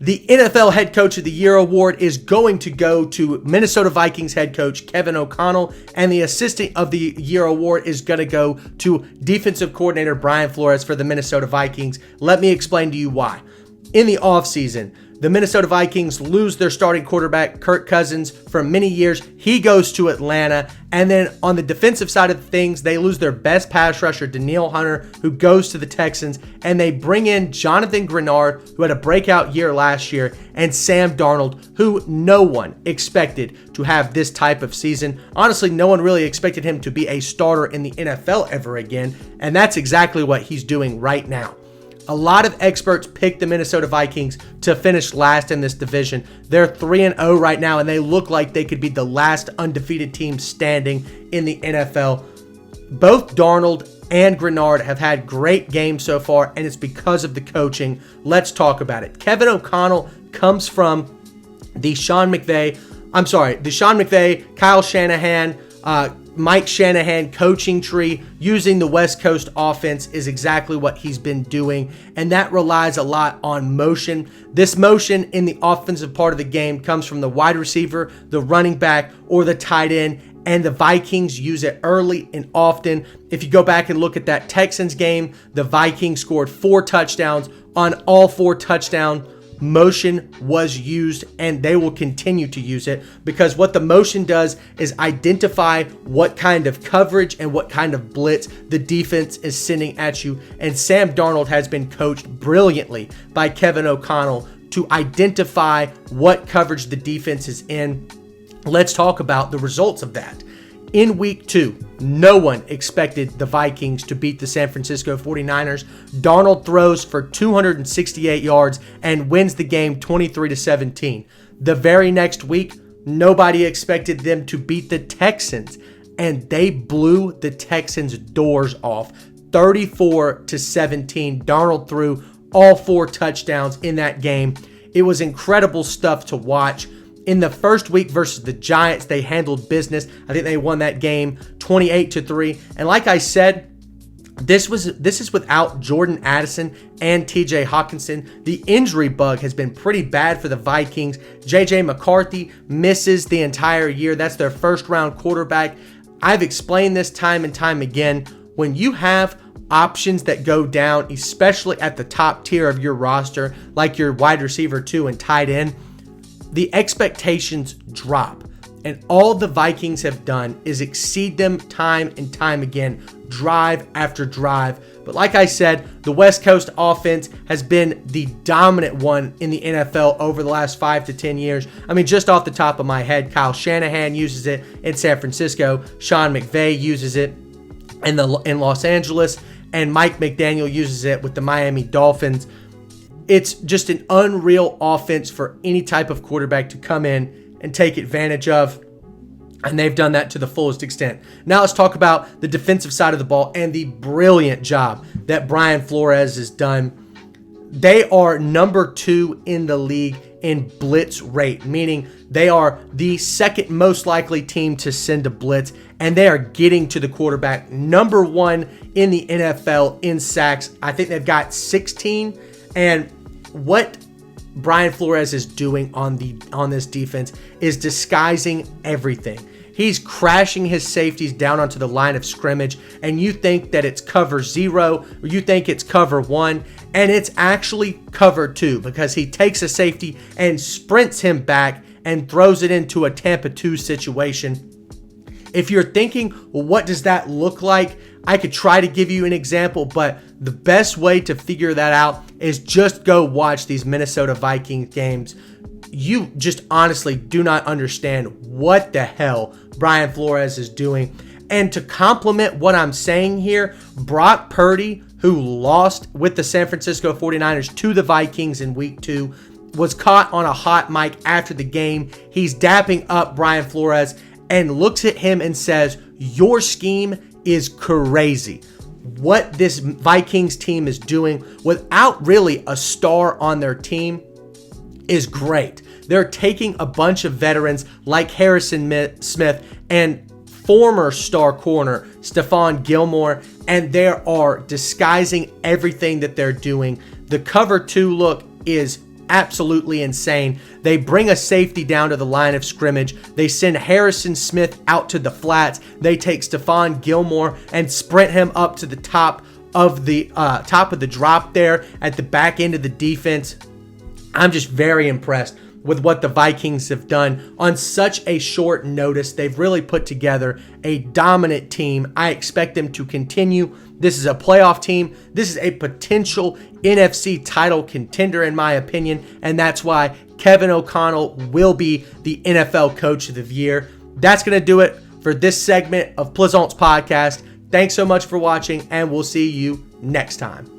The NFL Head Coach of the Year award is going to go to Minnesota Vikings head coach Kevin O'Connell, and the Assistant of the Year award is going to go to Defensive Coordinator Brian Flores for the Minnesota Vikings. Let me explain to you why. In the offseason, the Minnesota Vikings lose their starting quarterback, Kirk Cousins, for many years. He goes to Atlanta. And then on the defensive side of things, they lose their best pass rusher, Danielle Hunter, who goes to the Texans. And they bring in Jonathan Grenard, who had a breakout year last year, and Sam Darnold, who no one expected to have this type of season. Honestly, no one really expected him to be a starter in the NFL ever again. And that's exactly what he's doing right now. A lot of experts picked the Minnesota Vikings to finish last in this division. They're 3-0 right now, and they look like they could be the last undefeated team standing in the NFL. Both Darnold and Grenard have had great games so far, and it's because of the coaching. Let's talk about it. Kevin O'Connell comes from the Sean McVay, Kyle Shanahan, Mike Shanahan coaching tree. Using the West Coast offense is exactly what he's been doing, and that relies a lot on motion. This motion in the offensive part of the game comes from the wide receiver, the running back, or the tight end, and the Vikings use it early and often. If you go back and look at that Texans game, the Vikings scored 4 touchdowns. On all 4 touchdowns, motion was used, and they will continue to use it, because what the motion does is identify what kind of coverage and what kind of blitz the defense is sending at you. And Sam Darnold has been coached brilliantly by Kevin O'Connell to identify what coverage the defense is in. Let's talk about the results of that. In week 2, no one expected the Vikings to beat the San Francisco 49ers. Darnold throws for 268 yards and wins the game 23-17. The very next week, nobody expected them to beat the Texans, and they blew the Texans' doors off 34-17. Darnold threw all 4 touchdowns in that game. It was incredible stuff to watch. In the first week versus the Giants, they handled business. I think they won that game 28-3. And like I said, this is without Jordan Addison and TJ Hawkinson. The injury bug has been pretty bad for the Vikings. JJ McCarthy misses the entire year. That's their first round quarterback. I've explained this time and time again. When you have options that go down, especially at the top tier of your roster, like your wide receiver 2 and tight end, the expectations drop. And all the Vikings have done is exceed them time and time again, drive after drive. But like I said, the West Coast offense has been the dominant one in the NFL over the last 5 to 10 years. I mean, just off the top of my head, Kyle Shanahan uses it in San Francisco. Sean McVay uses it in Los Angeles. And Mike McDaniel uses it with the Miami Dolphins. It's just an unreal offense for any type of quarterback to come in and take advantage of. And they've done that to the fullest extent. Now let's talk about the defensive side of the ball and the brilliant job that Brian Flores has done. They are number 2 in the league in blitz rate, meaning they are the second most likely team to send a blitz, and they are getting to the quarterback. Number 1 in the NFL in sacks. I think they've got 16. And what Brian Flores is doing on this defense is disguising everything. He's crashing his safeties down onto the line of scrimmage, and you think that it's cover 0 or you think it's cover 1, and it's actually cover 2, because he takes a safety and sprints him back and throws it into a Tampa 2 situation. If you're thinking, well, what does that look like? I could try to give you an example, but the best way to figure that out is just go watch these Minnesota Vikings games. You just honestly do not understand what the hell Brian Flores is doing. And to complement what I'm saying here, Brock Purdy, who lost with the San Francisco 49ers to the Vikings in week 2, was caught on a hot mic after the game. He's dapping up Brian Flores and looks at him and says, "Your scheme is crazy." What this Vikings team is doing without really a star on their team is great. They're taking a bunch of veterans like Harrison Smith and former star corner Stephon Gilmore, and they are disguising everything that they're doing. The cover 2 look is absolutely insane. They bring a safety down to the line of scrimmage. They send Harrison Smith out to the flats. They take Stephon Gilmore and sprint him up to the top of the drop there at the back end of the defense. I'm just very impressed with what the Vikings have done on such a short notice. They've really put together a dominant team. I expect them to continue. This is a playoff team. This is a potential NFC title contender, in my opinion, and that's why Kevin O'Connell will be the NFL Coach of the Year. That's going to do it for this segment of Plaisance Podcast. Thanks so much for watching, and we'll see you next time.